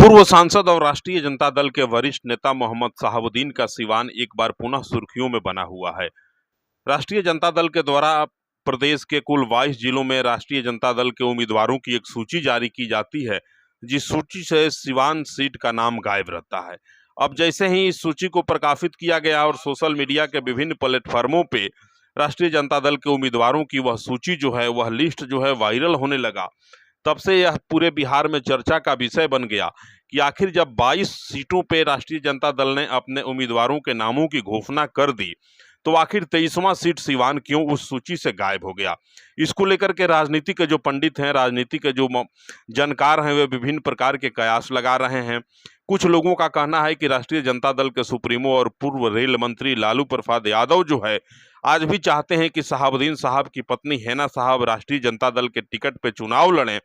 पूर्व सांसद और राष्ट्रीय जनता दल के वरिष्ठ नेता मोहम्मद शहाबुद्दीन का सिवान एक बार पुनः सुर्खियों में बना हुआ है। राष्ट्रीय जनता दल के द्वारा प्रदेश के कुल 22 जिलों में राष्ट्रीय जनता दल के उम्मीदवारों की एक सूची जारी की जाती है, जिस सूची से सिवान सीट का नाम गायब रहता है। अब जैसे ही इस सूची को प्रकाशित किया गया और सोशल मीडिया के विभिन्न प्लेटफॉर्मों पे राष्ट्रीय जनता दल के उम्मीदवारों की वह सूची जो है, वह लिस्ट जो है वायरल होने लगा, तब से यह पूरे बिहार में चर्चा का विषय बन गया कि आखिर जब 22 सीटों पे राष्ट्रीय जनता दल ने अपने उम्मीदवारों के नामों की घोषणा कर दी, तो आखिर 23वां सीट सिवान क्यों उस सूची से गायब हो गया। इसको लेकर के राजनीति के जो पंडित हैं, राजनीति के जो जानकार हैं, वे विभिन्न प्रकार के कयास लगा रहे हैं। कुछ लोगों का कहना है कि राष्ट्रीय जनता दल के सुप्रीमो और पूर्व रेल मंत्री लालू प्रसाद यादव जो है, आज भी चाहते हैं कि शहाबुद्दीन साहब की पत्नी हैना साहब राष्ट्रीय जनता दल के टिकट पे चुनाव लड़ें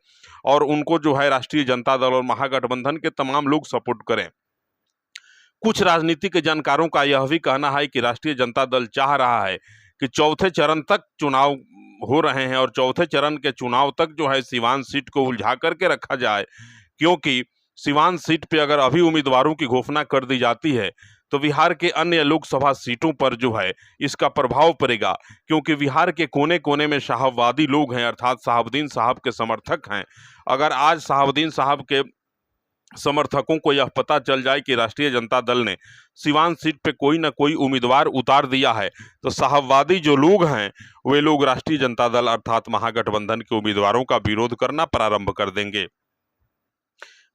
और उनको जो है राष्ट्रीय जनता दल और महागठबंधन के तमाम लोग सपोर्ट करें। कुछ राजनीतिक जानकारों का यह भी कहना है कि राष्ट्रीय जनता दल चाह रहा है कि चौथे चरण तक चुनाव हो रहे हैं और चौथे चरण के चुनाव तक जो है सिवान सीट को उलझा करके रखा जाए, क्योंकि सिवान सीट पे अगर अभी उम्मीदवारों की घोषणा कर दी जाती है तो बिहार के अन्य लोकसभा सीटों पर जो है इसका प्रभाव पड़ेगा, क्योंकि बिहार के कोने कोने में साहबवादी लोग हैं, अर्थात शहाबुद्दीन साहब के समर्थक हैं। अगर आज शहाबुद्दीन साहब के समर्थकों को यह पता चल जाए कि राष्ट्रीय जनता दल ने सिवान सीट पे कोई ना कोई उम्मीदवार उतार दिया है, तो साहबवादी जो लोग हैं वे लोग राष्ट्रीय जनता दल अर्थात महागठबंधन के उम्मीदवारों का विरोध करना प्रारंभ कर देंगे।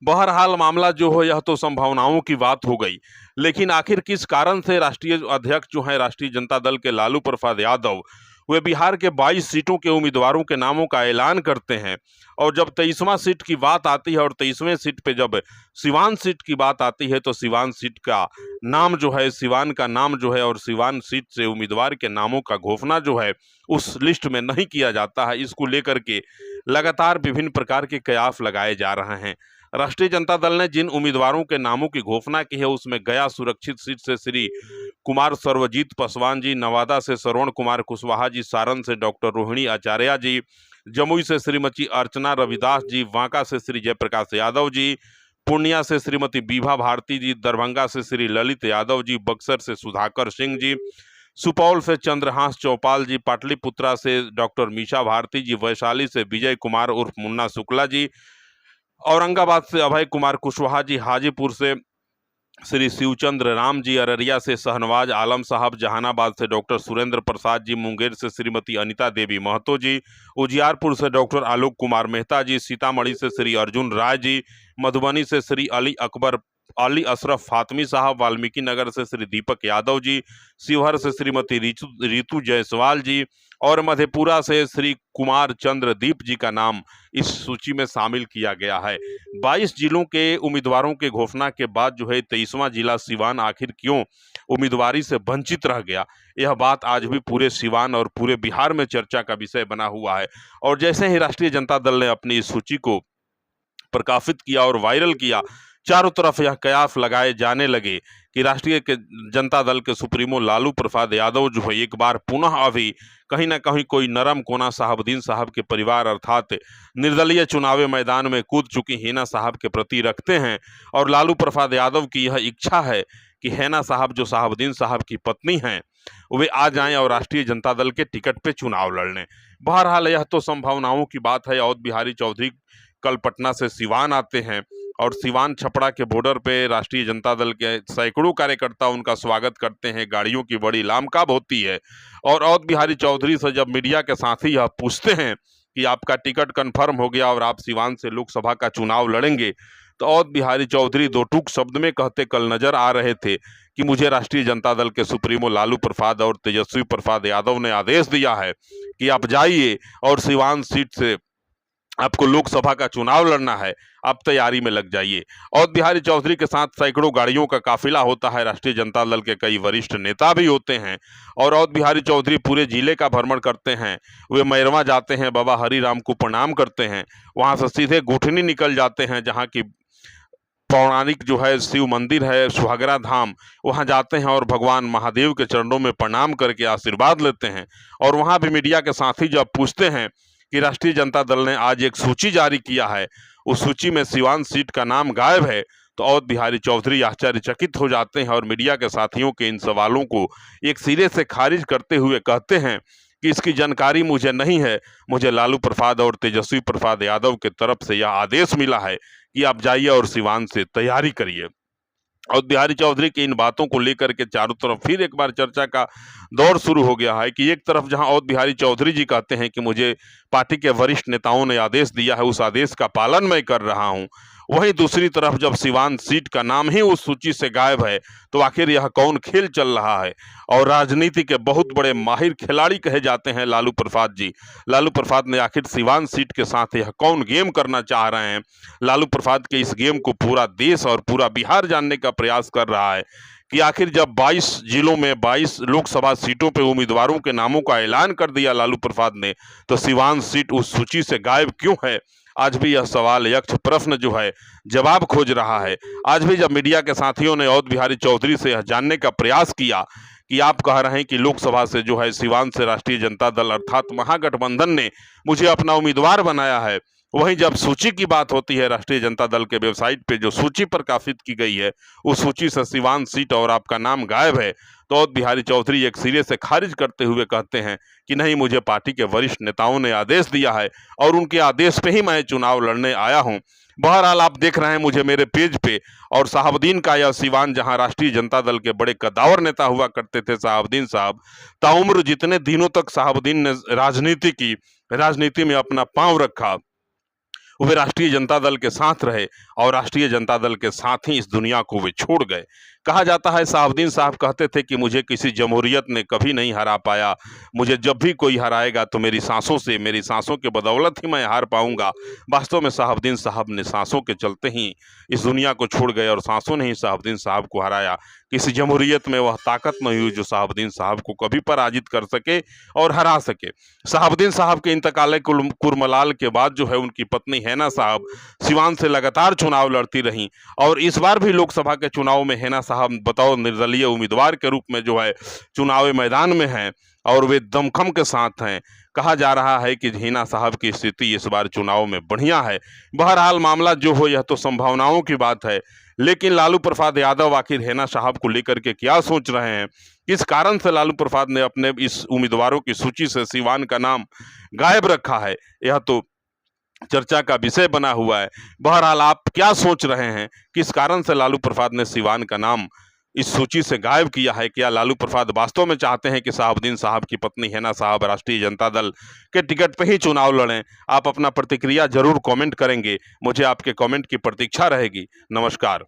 बहरहाल मामला जो हो, यह तो संभावनाओं की बात हो गई, लेकिन आखिर किस कारण से राष्ट्रीय अध्यक्ष जो है राष्ट्रीय जनता दल के लालू प्रसाद यादव, वे बिहार के 22 सीटों के उम्मीदवारों के नामों का ऐलान करते हैं और जब 23वां सीट की बात आती है और 23वें सीट पे जब सिवान सीट की बात आती है, तो सिवान सीट का नाम जो है, सिवान का नाम जो है और सिवान सीट से उम्मीदवार के नामों का घोषणा जो है उस लिस्ट में नहीं किया जाता है। इसको लेकर के लगातार विभिन्न प्रकार के कयास लगाए जा रहे हैं। राष्ट्रीय जनता दल ने जिन उम्मीदवारों के नामों की घोषणा की है उसमें गया सुरक्षित सीट से श्री कुमार सर्वजीत पासवान जी, नवादा से श्रवण कुमार कुशवाहा जी, सारण से डॉक्टर रोहिणी आचार्य जी, जमुई से श्रीमती अर्चना रविदास जी, बांका से श्री जयप्रकाश यादव जी, पूर्णिया से श्रीमती बीभा भारती जी, दरभंगा से श्री ललित यादव जी, बक्सर से सुधाकर सिंह जी, सुपौल से चंद्रहास चौपाल जी, पाटलिपुत्रा से डॉक्टर मीशा भारती जी, वैशाली से विजय कुमार उर्फ मुन्ना शुक्ला जी, औरंगाबाद से अभय कुमार कुशवाहा जी, हाजीपुर से श्री शिवचंद्र राम जी, अररिया से शहनवाज आलम साहब, जहानाबाद से डॉक्टर सुरेंद्र प्रसाद जी, मुंगेर से श्रीमती अनिता देवी महतो जी, उजियारपुर से डॉक्टर आलोक कुमार मेहता जी, सीतामढ़ी से श्री अर्जुन राय जी, मधुबनी से श्री अली अशरफ फातमी साहब, वाल्मीकि नगर से श्री दीपक यादव जी, शिवहर से श्रीमती रितु जायसवाल जी और मधेपुरा से श्री कुमार चंद्रदीप जी का नाम इस सूची में शामिल किया गया है। 22 जिलों के उम्मीदवारों के घोषणा के बाद जो है 23वां जिला सिवान आखिर क्यों उम्मीदवारी से वंचित रह गया, यह बात आज भी पूरे सिवान और पूरे बिहार में चर्चा का विषय बना हुआ है। और जैसे ही राष्ट्रीय जनता दल ने अपनी इस सूची को प्रकाशित किया और वायरल किया, चारों तरफ यह कयास लगाए जाने लगे कि राष्ट्रीय जनता दल के सुप्रीमो लालू प्रसाद यादव जो है एक बार पुनः अभी कहीं ना कहीं कोई नरम कोना शहाबुद्दीन साहब के परिवार अर्थात निर्दलीय चुनावी मैदान में कूद चुकी हैना साहब के प्रति रखते हैं और लालू प्रसाद यादव की यह इच्छा है कि हैना साहब जो शहाबुद्दीन साहब की पत्नी हैं वे आ जाएं और राष्ट्रीय जनता दल के टिकट पे चुनाव लड़ने। बहरहाल यह तो संभावनाओं की बात है। अवध बिहारी चौधरी कल पटना से सिवान आते हैं और सिवान छपरा के बॉर्डर पे राष्ट्रीय जनता दल के सैकड़ों कार्यकर्ता उनका स्वागत करते हैं, गाड़ियों की बड़ी लामकाब होती है। और अवध बिहारी चौधरी से जब मीडिया के साथी यह पूछते हैं कि आपका टिकट कंफर्म हो गया और आप सिवान से लोकसभा का चुनाव लड़ेंगे, तो अवध बिहारी चौधरी दो टूक शब्द में कहते कल नजर आ रहे थे कि मुझे राष्ट्रीय जनता दल के सुप्रीमो लालू प्रसाद और तेजस्वी प्रसाद यादव ने आदेश दिया है कि आप जाइए और सिवान सीट से आपको लोकसभा का चुनाव लड़ना है, आप तैयारी में लग जाइए। अवध बिहारी चौधरी के साथ सैकड़ों गाड़ियों का काफिला होता है, राष्ट्रीय जनता दल के कई वरिष्ठ नेता भी होते हैं और अवध बिहारी चौधरी पूरे जिले का भ्रमण करते हैं। वे मैरवा जाते हैं, बाबा हरिराम को प्रणाम करते हैं, वहां से सीधे गुठनी निकल जाते हैं जहां की पौराणिक जो है शिव मंदिर है सुहागरा धाम, वहां जाते हैं और भगवान महादेव के चरणों में प्रणाम करके आशीर्वाद लेते हैं। और वहां भी मीडिया के साथी जब पूछते हैं कि राष्ट्रीय जनता दल ने आज एक सूची जारी किया है, उस सूची में सिवान सीट का नाम गायब है तो अवध बिहारी चौधरी आश्चर्यचकित हो जाते हैं और मीडिया के साथियों के इन सवालों को एक सिरे से खारिज करते हुए कहते हैं कि इसकी जानकारी मुझे नहीं है। मुझे लालू प्रसाद और तेजस्वी प्रसाद यादव की तरफ से यह आदेश मिला है कि आप जाइए और सिवान से तैयारी करिए। और बिहारी चौधरी की इन बातों को लेकर के चारों तरफ फिर एक बार चर्चा का दौर शुरू हो गया है कि एक तरफ जहां अवध बिहारी चौधरी जी कहते हैं कि मुझे पार्टी के वरिष्ठ नेताओं ने आदेश दिया है, उस आदेश का पालन मैं कर रहा हूं, वहीं दूसरी तरफ जब सिवान सीट का नाम ही उस सूची से गायब है तो आखिर यह कौन खेल चल रहा है। और राजनीति के बहुत बड़े माहिर खिलाड़ी कहे जाते हैं लालू प्रसाद जी। लालू प्रसाद ने आखिर सिवान सीट के साथ यह कौन गेम करना चाह रहे हैं। लालू प्रसाद के इस गेम को पूरा देश और पूरा बिहार जानने का प्रयास कर रहा है कि आखिर जब 22 जिलों में 22 लोकसभा सीटों पे उम्मीदवारों के नामों का ऐलान कर दिया लालू प्रसाद ने, तो सिवान सीट उस सूची से गायब क्यों है। आज भी यह सवाल, यक्ष प्रश्न जो है जवाब खोज रहा है। आज भी जब मीडिया के साथियों ने अवध बिहारी चौधरी से यह जानने का प्रयास किया कि आप कह रहे हैं कि लोकसभा से जो है सिवान से राष्ट्रीय जनता दल अर्थात महागठबंधन ने मुझे अपना उम्मीदवार बनाया है, वहीं जब सूची की बात होती है, राष्ट्रीय जनता दल के वेबसाइट पे जो सूची प्रकाशित की गई है उस सूची से सिवान सीट और आपका नाम गायब है, तो अवध बिहारी चौधरी एक सिरे से खारिज करते हुए कहते हैं कि नहीं, मुझे पार्टी के वरिष्ठ नेताओं ने आदेश दिया है और उनके आदेश पे ही मैं चुनाव लड़ने आया हूं। बहरहाल आप देख रहे हैं मुझे मेरे पेज पे, और साहबुद्दीन का यह सिवान जहां राष्ट्रीय जनता दल के बड़े कद्दावर नेता हुआ करते थे साहबुद्दीन साहब, ताउम्र जितने दिनों तक साहबुद्दीन ने राजनीति में अपना पांव रखा, वे राष्ट्रीय जनता दल के साथ रहे और राष्ट्रीय जनता दल के साथ ही इस दुनिया को वे छोड़ गए। कहा जाता है साहबुद्दीन साहब कहते थे कि मुझे किसी जमहूरियत ने कभी नहीं हरा पाया, मुझे जब भी कोई हराएगा तो मेरी सांसों के बदौलत ही मैं हार पाऊंगा। वास्तव में साहबुद्दीन साहब ने सांसों के चलते ही इस दुनिया को छोड़ गए और सांसों ने ही साहबुद्दीन साहब को हराया। किसी जमहूरियत में वह ताकत नहीं हुई जो साहबुद्दीन साहब को कभी पराजित कर सके और हरा सके। साहबुद्दीन साहब के इंतकाल कुरमलाल के बाद जो है उनकी पत्नी हैना साहब सिवान से लगातार चुनाव लड़ती रहीं और इस बार भी लोकसभा के चुनाव में हैना साहब बतौर निर्दलीय उम्मीदवार के रूप में जो है चुनावी मैदान में हैं और वे दमखम के साथ हैं। कहा जा रहा है कि हैना साहब की स्थिति इस बार चुनाव में बढ़िया है। बहरहाल मामला जो हो यह तो संभावनाओं की बात है, लेकिन लालू प्रसाद यादव आखिर हैना साहब को लेकर के क्या सोच रहे हैं, किस कारण से लालू प्रसाद ने अपने इस उम्मीदवारों की सूची से सिवान का नाम गायब रखा है, यह तो चर्चा का विषय बना हुआ है। बहरहाल आप क्या सोच रहे हैं, किस कारण से लालू प्रसाद ने सिवान का नाम इस सूची से गायब किया है। क्या लालू प्रसाद वास्तव में चाहते हैं कि साहबुद्दीन साहब की पत्नी हैना साहब राष्ट्रीय जनता दल के टिकट पर ही चुनाव लड़ें। आप अपना प्रतिक्रिया जरूर कमेंट करेंगे, मुझे आपके कमेंट की प्रतीक्षा रहेगी। नमस्कार।